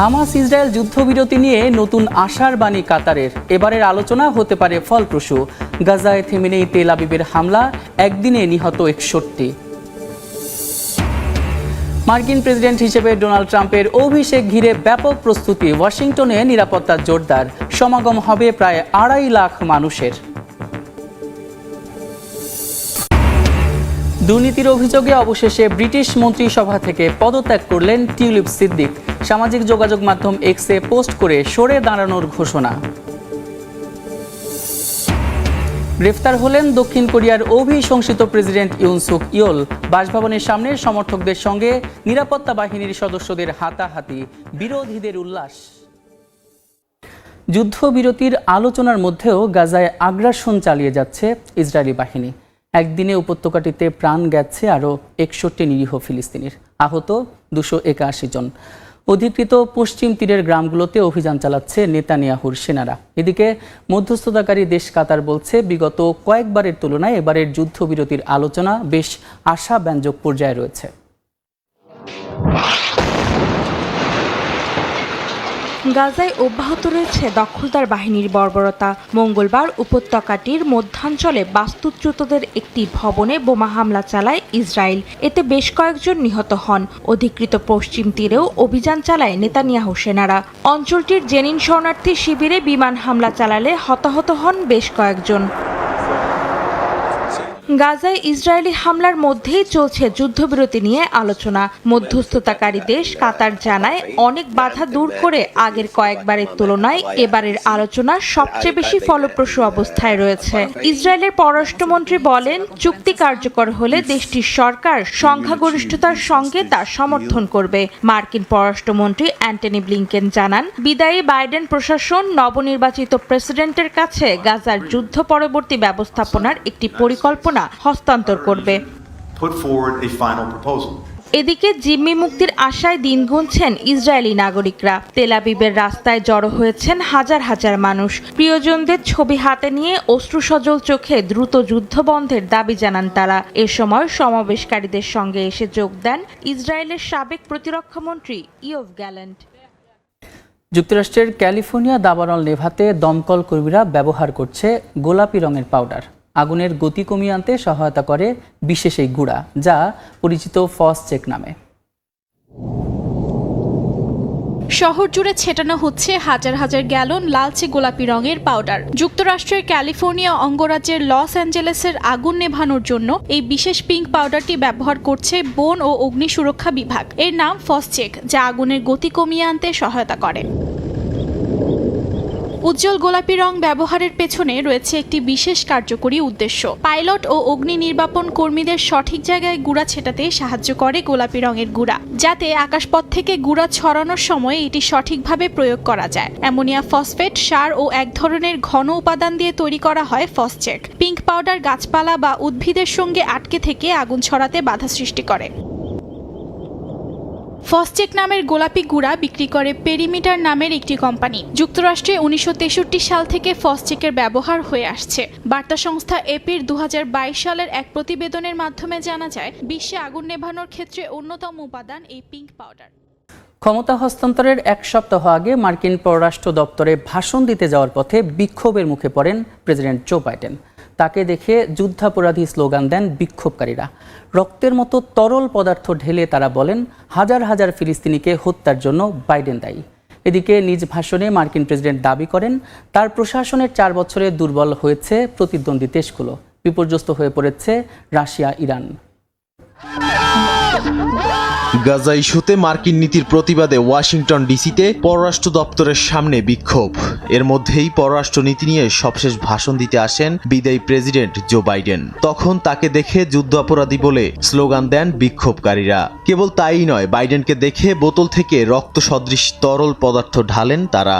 Hamas Israel যুদ্ধবিরতি নিয়ে নতুন আশার বাণী কাতারের। এবারের আলোচনা হতে পারে ফলপ্রসূ। গাজায় থেমে নেই তেল আবিবের হামলা, একদিনে নিহত 61। মার্কিন প্রেসিডেন্ট হিসেবে ডোনাল্ড ট্রাম্পের অভিষেক ঘিরে ব্যাপক প্রস্তুতি। ওয়াশিংটনে নিরাপত্তা জোরদার, সমাগম হবে প্রায় 2.5 লাখ মানুষের। দুর্নীতির অভিযোগে অবশেষে ব্রিটিশ মন্ত্রিসভা থেকে পদত্যাগ করলেন টিউলিপ সিদ্দিক। সামাজিক যোগাযোগ মাধ্যম এক্সে পোস্ট করে সরে দাঁড়ানোর ঘোষণা। গ্রেফতার হলেন দক্ষিণ কোরিয়ার অভিশংসিত প্রেসিডেন্ট ইউন সুক ইয়োল। বাসভবনের সামনে সমর্থকদের সঙ্গে নিরাপত্তা বাহিনীর সদস্যদের হাতাহাতি, বিরোধীদের উল্লাস। যুদ্ধবিরতির আলোচনার মধ্যেও গাজায় আগ্রাসন চালিয়ে যাচ্ছে ইসরায়েলি বাহিনী। একদিনে উপত্যকাটিতে প্রাণ গেছে আরও 61 নিরীহ ফিলিস্তিনির, আহত 281 জন। অধিকৃত পশ্চিম তীরের গ্রামগুলোতে অভিযান চালাচ্ছে নেতানিয়াহুর সেনারা। এদিকে মধ্যস্থতাকারী দেশ কাতার বলছে, বিগত কয়েকবারের তুলনায় এবারের যুদ্ধবিরতির আলোচনা বেশ আশাব্যঞ্জক পর্যায়ে রয়েছে। গাজায় অব্যাহত রয়েছে দখলদার বাহিনীর বর্বরতা। মঙ্গলবার উপত্যকাটির মধ্যাঞ্চলে বাস্তুচ্যুতদের একটি ভবনে বোমা হামলা চালায় ইসরায়েল। এতে বেশ কয়েকজন নিহত হন। অধিকৃত পশ্চিম তীরেও অভিযান চালায় নেতানিয়াহু সেনারা। অঞ্চলটির জেনিন শরণার্থী শিবিরে বিমান হামলা চালালে হতাহত হন বেশ কয়েকজন। গাজায় ইসরায়েলি হামলার মধ্যেই চলছে যুদ্ধবিরতি নিয়ে আলোচনা। মধ্যস্থতাকারী দেশ কাতার জানায়, অনেক বাধা দূর করে আগের কয়েকবারের তুলনায় এবারের আলোচনা সবচেয়ে বেশি ফলপ্রসূ অবস্থায় রয়েছে। ইসরায়েলের পররাষ্ট্রমন্ত্রী বলেন, চুক্তি কার্যকর হলে দেশটির সরকার সংখ্যাগরিষ্ঠতার সঙ্গে তা সমর্থন করবে। মার্কিন পররাষ্ট্রমন্ত্রী অ্যান্টনি ব্লিংকেন জানান, বিদায়ী বাইডেন প্রশাসন নবনির্বাচিত প্রেসিডেন্টের কাছে গাজার যুদ্ধ পরবর্তী ব্যবস্থাপনার একটি পরিকল্পনা হস্তান্তর করবে। এদিকে জিম্মি মুক্তির আশায় দিন গুনছেন ইসরায়েলি নাগরিকরা। তেল আবিবের রাস্তায় জড়ো হয়েছেন হাজার হাজার মানুষ। প্রিয়জনদের ছবি হাতে নিয়ে অশ্রুসজল চোখে দ্রুত যুদ্ধ বন্ধের দাবি জানান তারা। এ সময় সমাবেশকারীদের সঙ্গে এসে যোগ দেন ইসরায়েলের সাবেক প্রতিরক্ষামন্ত্রী ইয়োভ গ্যালেন্ট। যুক্তরাষ্ট্রের ক্যালিফোর্নিয়া দাবানল নেভাতে দমকল কর্মীরা ব্যবহার করছে গোলাপি রঙের পাউডার। আগুনের গতি কমিয়ে আনতে সহায়তা করে বিশেষ এই গুঁড়া, যা পরিচিত ফসচেক নামে। শহর জুড়ে ছেটানো হচ্ছে হাজার হাজার গ্যালন লালচে গোলাপি রঙের পাউডার। যুক্তরাষ্ট্রের ক্যালিফোর্নিয়া অঙ্গরাজ্যের লস অ্যাঞ্জেলেসের আগুন নেভানোর জন্য এই বিশেষ পিঙ্ক পাউডারটি ব্যবহার করছে বন ও অগ্নি সুরক্ষা বিভাগ। এর নাম ফসচেক, যা আগুনের গতি কমিয়ে আনতে সহায়তা করে। উজ্জ্বল গোলাপি রং ব্যবহারের পেছনে রয়েছে একটি বিশেষ কার্যকরী উদ্দেশ্য। পাইলট ও অগ্নি নির্বাপন কর্মীদের সঠিক জায়গায় গুঁড়া ছেটাতে সাহায্য করে গোলাপি রঙের গুঁড়া, যাতে আকাশপথ থেকে গুঁড়া ছড়ানোর সময় এটি সঠিকভাবে প্রয়োগ করা যায়। অ্যামোনিয়া ফসফেট সার ও এক ধরনের ঘন উপাদান দিয়ে তৈরি করা হয় ফসচেক। পিঙ্ক পাউডার গাছপালা বা উদ্ভিদের সঙ্গে আটকে থেকে আগুন ছড়াতে বাধা সৃষ্টি করে। ফসচেক নামের গোলাপি গুঁড়া বিক্রি করে পেরিমিটার নামের একটি কোম্পানি। যুক্তরাষ্ট্রে 1963 সাল থেকে ফসচেকের ব্যবহার হয়ে আসছে। বার্তা সংস্থা এপির 2022 সালের এক প্রতিবেদনের মাধ্যমে জানা যায়, বিশ্বে আগুন নেভানোর ক্ষেত্রে অন্যতম উপাদান এই পিঙ্ক পাউডার। ক্ষমতা হস্তান্তরের এক সপ্তাহ আগে মার্কিন পররাষ্ট্র দপ্তরে ভাষণ দিতে যাওয়ার পথে বিক্ষোভের মুখে পড়েন প্রেসিডেন্ট জো বাইডেন। তাকে দেখে যুদ্ধাপরাধী স্লোগান দেন বিক্ষোভকারীরা। রক্তের মতো তরল পদার্থ ঢেলে তারা বলেন, হাজার হাজার ফিলিস্তিনিকে হত্যার জন্য বাইডেন দায়ী। এদিকে নিজ ভাষণে মার্কিন প্রেসিডেন্ট দাবি করেন, তার প্রশাসনের 4 বছরে দুর্বল হয়েছে প্রতিদ্বন্দ্বী দেশগুলো। বিপর্যস্ত হয়ে পড়েছে রাশিয়া, ইরান। গাজা ইস্যুতে মার্কিন নীতির প্রতিবাদে ওয়াশিংটন ডিসিতে পররাষ্ট্র দপ্তরের সামনে বিক্ষোভ। এর মধ্যেই পররাষ্ট্র নীতি নিয়ে সবশেষ ভাষণ দিতে আসেন বিদায়ী প্রেসিডেন্ট জো বাইডেন। তখন তাকে দেখে যুদ্ধাপরাধী বলে স্লোগান দেন বিক্ষোভকারীরা। কেবল তাই নয়, বাইডেনকে দেখে বোতল থেকে রক্ত সদৃশ তরল পদার্থ ঢালেন তারা।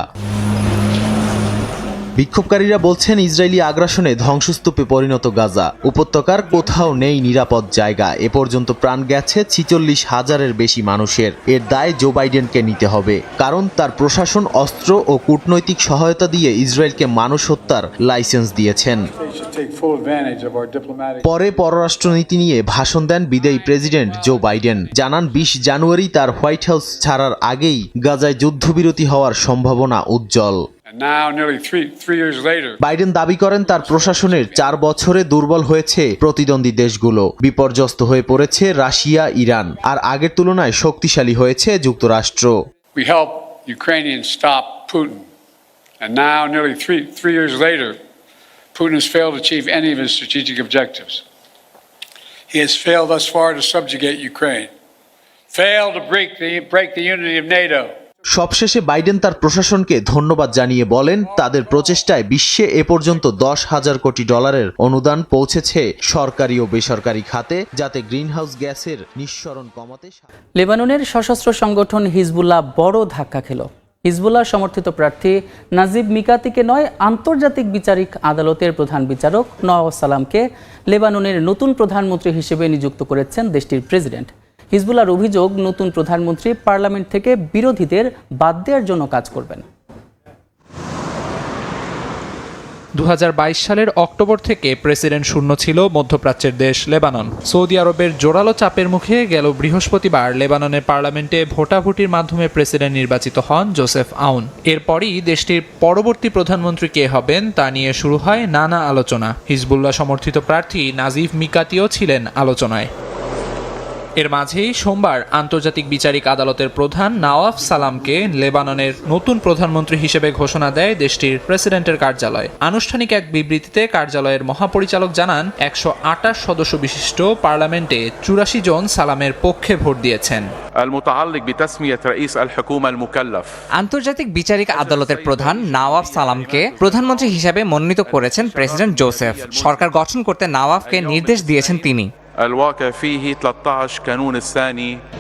বিক্ষোভকারীরা বলছেন, ইসরায়েলি আগ্রাসনে ধ্বংসস্তূপে পরিণত গাজা। উপত্যকার কোথাও নেই নিরাপদ জায়গা। এ পর্যন্ত প্রাণ গেছে 46,000-এর বেশি মানুষের। এর দায় জো বাইডেনকে নিতে হবে, কারণ তার প্রশাসন অস্ত্র ও কূটনৈতিক সহায়তা দিয়ে ইসরায়েলকে মানুষ হত্যার লাইসেন্স দিয়েছেন। take full advantage of our diplomatic. পরে পররাষ্ট্রনীতি নিয়ে ভাষণ দেন বিদায়ী প্রেসিডেন্ট জো বাইডেন। জানান 20 জানুয়ারি তার হোয়াইট হাউস ছাড়ার আগেই গাজায় যুদ্ধবিরতি হওয়ার সম্ভাবনা উজ্জ্বল। And now, nearly three years later, Biden দাবি করেন তার প্রশাসনের 4 বছরে দুর্বল হয়েছে প্রতিদ্বন্দ্বী দেশগুলো, বিপর্যস্ত হয়ে পড়েছে রাশিয়া, ইরান, আর আগের তুলনায় শক্তিশালী হয়েছে যুক্তরাষ্ট্র। we helped Ukrainians stop Putin. And now, nearly three years later, Putin has failed to achieve any of his strategic objectives. He has failed thus far to subjugate Ukraine, failed to break the unity of NATO. সবশেষে Biden তার প্রশাসনকে ধন্যবাদ জানিয়ে বলেন, তাদের প্রচেষ্টায় বিশ্বে এ পর্যন্ত $10,000 কোটি অনুদান পৌঁছেছে সরকারি ও বেসরকারি খাতে, যাতে গ্রিনহাউস গ্যাসের নিঃসরণ কমাতে। লেবাননের সশস্ত্র সংগঠন হিজবুল্লাহ বড় ধাক্কা খেল। হিজবুল্লাহ সমর্থিত প্রার্থী নাজিব মিকাতিকে নয়, আন্তর্জাতিক বিচারিক আদালতের প্রধান বিচারক নওয়াব সালামকে লেবাননের নতুন প্রধানমন্ত্রী হিসেবে নিযুক্ত করেছেন দেশটির প্রেসিডেন্ট। হিজবুল্লাহর অভিযোগ, নতুন প্রধানমন্ত্রী পার্লামেন্ট থেকে বিরোধীদের বাদ দেওয়ার জন্য কাজ করবেন। 2022 সালের অক্টোবর থেকে প্রেসিডেন্ট শূন্য ছিল মধ্যপ্রাচ্যের দেশ লেবানন। সৌদি আরবের জোরালো চাপের মুখে গেল বৃহস্পতিবার লেবাননের পার্লামেন্টে ভোটাভুটির মাধ্যমে প্রেসিডেন্ট নির্বাচিত হন জোসেফ আউন। এরপরই দেশটির পরবর্তী প্রধানমন্ত্রী কে হবেন তা নিয়ে শুরু হয় নানা আলোচনা। হিজবুল্লাহ সমর্থিত প্রার্থী নাজিব মিকাতিও ছিলেন আলোচনায়। এর মাঝেই সোমবার আন্তর্জাতিক বিচারিক আদালতের প্রধান নওয়াব সালামকে লেবাননের নতুন প্রধানমন্ত্রী হিসেবে ঘোষণা দেয় দেশটির প্রেসিডেন্টের কার্যালয়। আনুষ্ঠানিক এক বিবৃতিতে কার্যালয়ের মহাপরিচালক জানান, 128 সদস্য বিশিষ্ট পার্লামেন্টে 84 জন সালামের পক্ষে ভোট দিয়েছেন। আন্তর্জাতিক বিচারিক আদালতের প্রধান নওয়াব সালামকে প্রধানমন্ত্রী হিসেবে মনোনীত করেছেন প্রেসিডেন্ট জোসেফ। সরকার গঠন করতে নওয়াবকে নির্দেশ দিয়েছেন তিনি।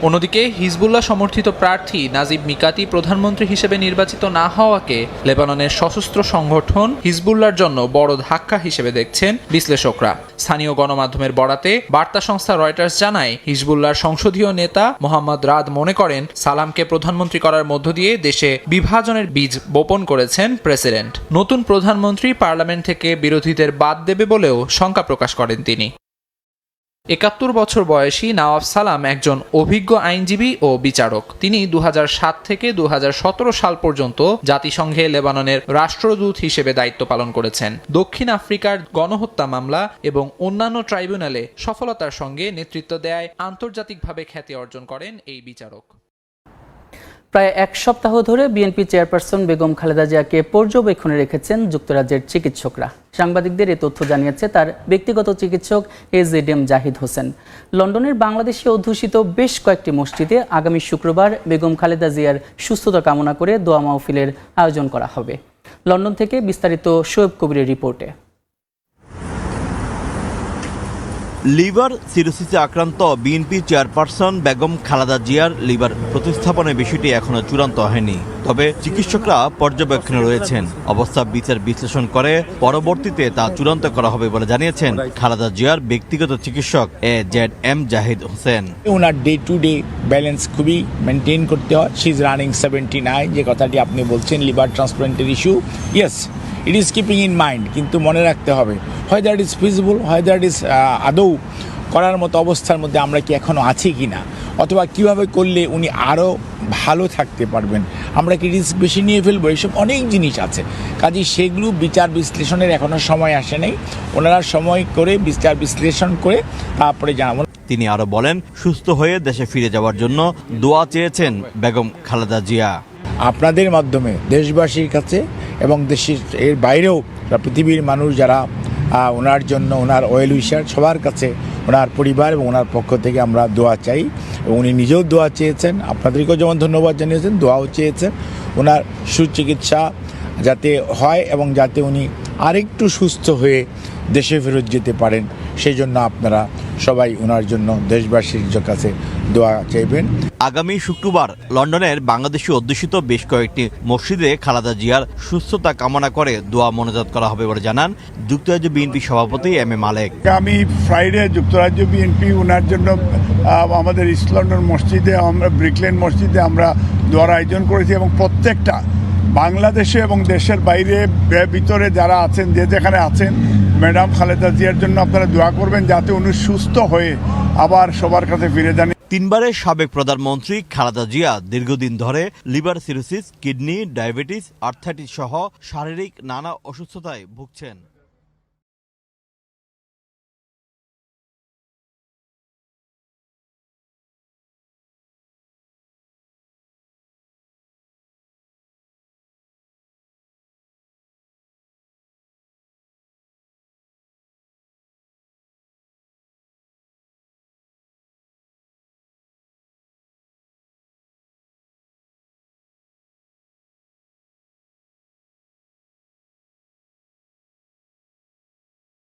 অন্যদিকে হিজবুল্লাহ সমর্থিত প্রার্থী নাজিব মিকাতি প্রধানমন্ত্রী হিসেবে নির্বাচিত না হওয়াকে লেবাননের সশস্ত্র সংগঠন হিজবুল্লাহর জন্য বড় ধাক্কা হিসেবে দেখছেন বিশ্লেষকরা। স্থানীয় গণমাধ্যমের বরাতে বার্তা সংস্থা রয়টার্স জানায়, হিজবুল্লাহর সংসদীয় নেতা মোহাম্মদ রাদ মনে করেন সালামকে প্রধানমন্ত্রী করার মধ্য দিয়ে দেশে বিভাজনের বীজ বপন করেছেন প্রেসিডেন্ট। নতুন প্রধানমন্ত্রী পার্লামেন্ট থেকে বিরোধীদের বাদ দেবে বলেও শঙ্কা প্রকাশ করেন তিনি। 71 বছর বয়সী নওয়াব সালাম একজন অভিজ্ঞ আইনজীবী ও বিচারক। তিনি 2007 থেকে 2017 সাল পর্যন্ত জাতিসংঘে লেবাননের রাষ্ট্রদূত হিসেবে দায়িত্ব পালন করেছেন। দক্ষিণ আফ্রিকার গণহত্যা মামলা এবং অন্যান্য ট্রাইব্যুনালে সফলতার সঙ্গে নেতৃত্ব দেয় আন্তর্জাতিকভাবে খ্যাতি অর্জন করেন এই বিচারক। প্রায় 1 সপ্তাহ ধরে বিএনপি চেয়ারপারসন বেগম খালেদা জিয়াকে পর্যবেক্ষণে রেখেছেন যুক্তরাজ্যের চিকিৎসকরা। সাংবাদিকদের এ তথ্য জানিয়েছে তার ব্যক্তিগত চিকিৎসক AZM জাহিদ হোসেন। লন্ডনের বাংলাদেশে অধ্যুষিত বেশ কয়েকটি মসজিদে আগামী শুক্রবার বেগম খালেদা জিয়ার সুস্থতা কামনা করে দোয়া মাহফিলের আয়োজন করা হবে। লন্ডন থেকে বিস্তারিত শোয়েব কবিরের রিপোর্টে। লিভার সিরোসিসে আক্রান্ত বিএনপি চেয়ারপারসন বেগম খালেদা জিয়ার লিভার প্রতিস্থাপনের বিষয়টি এখনো চূড়ান্ত হয়নি, তবে চিকিৎসকরা পর্যবেক্ষণে রয়েছেন। অবস্থা বিচার বিশ্লেষণ করে পরবর্তীতে তা চূড়ান্ত করা হবে বলে জানিয়েছেন খালেদা জিয়ার ব্যক্তিগত চিকিৎসক AZM Zahid Hossain. Owner day to day balance খুবই মেনটেন করতে হয়। শি ইজ রানিং 79, যে কথাটি আপনি বলছেন লিভার ট্রান্সপ্লান্টের issue, yes it is keeping in mind, কিন্তু মনে রাখতে হবে হয় দ্যাট ইজ ফিজিবল, হয় দ্যাট ইজ আদৌ করার মতো অবস্থার মধ্যে আমরা কি এখনও আছি কি না, অথবা কীভাবে করলে উনি আরও ভালো থাকতে পারবেন, আমরা কি রিস্ক বেশি নিয়ে ফেলবো, এইসব অনেক জিনিস আছে। কাজেই সেগুলো বিচার বিশ্লেষণের এখনও সময় আসে নাই। ওনারা সময় করে বিচার বিশ্লেষণ করে তারপরে জানাবো। তিনি আরও বলেন, সুস্থ হয়ে দেশে ফিরে যাওয়ার জন্য দোয়া চেয়েছেন বেগম খালেদা জিয়া। আপনাদের মাধ্যমে দেশবাসীর কাছে এবং দেশের এর বাইরেও পৃথিবীর মানুষ যারা ওনার জন্য, ওনার ওয়েল উইশার, সবার কাছে ওনার পরিবার এবং ওনার পক্ষ থেকে আমরা দোয়া চাই। এবং উনি নিজেও দোয়া চেয়েছেন, আপনাদেরকেও যেমন ধন্যবাদ জানিয়েছেন, দোয়াও চেয়েছেন ওনার সুচিকিৎসা যাতে হয় এবং যাতে উনি আরেকটু সুস্থ হয়ে দেশে ফেরত যেতে পারেন, সেই জন্য আপনারা সবাই ওনার জন্য দেশবাসীর কাছে দোয়া চাইবেন। আগামী শুক্রবার লন্ডনের বাংলাদেশি অধ্যুষিত বেশ কয়েকটি মসজিদে খালেদা জিয়ার সুস্থতা কামনা করে দোয়া মোনাজাত করা হবে বলে জানান যুক্তরাজ্য বিএনপি সভাপতি এম এ মালেক। আমি ফ্রাইডে যুক্তরাজ্য বিএনপি ওনার জন্য আমাদের ইস্ট লন্ডন মসজিদে, আমরা ব্রিকলেন মসজিদে আমরা দোয়ার আয়োজন করেছি এবং প্রত্যেকটা বাংলাদেশে এবং দেশের বাইরে ভিতরে যারা আছেন যে যেখানে আছেন ম্যাডাম খালেদা জিয়ার জন্য আপনারা দোয়া করবেন যাতে উনি সুস্থ হয়ে আবার সবার কাছে ফিরে যান। 3 বারের সাবেক প্রধানমন্ত্রী খালেদা জিয়া দীর্ঘদিন ধরে liver cirrhosis, kidney, diabetes, arthritis সহ শারীরিক নানা অসুস্থতায় ভুগছেন।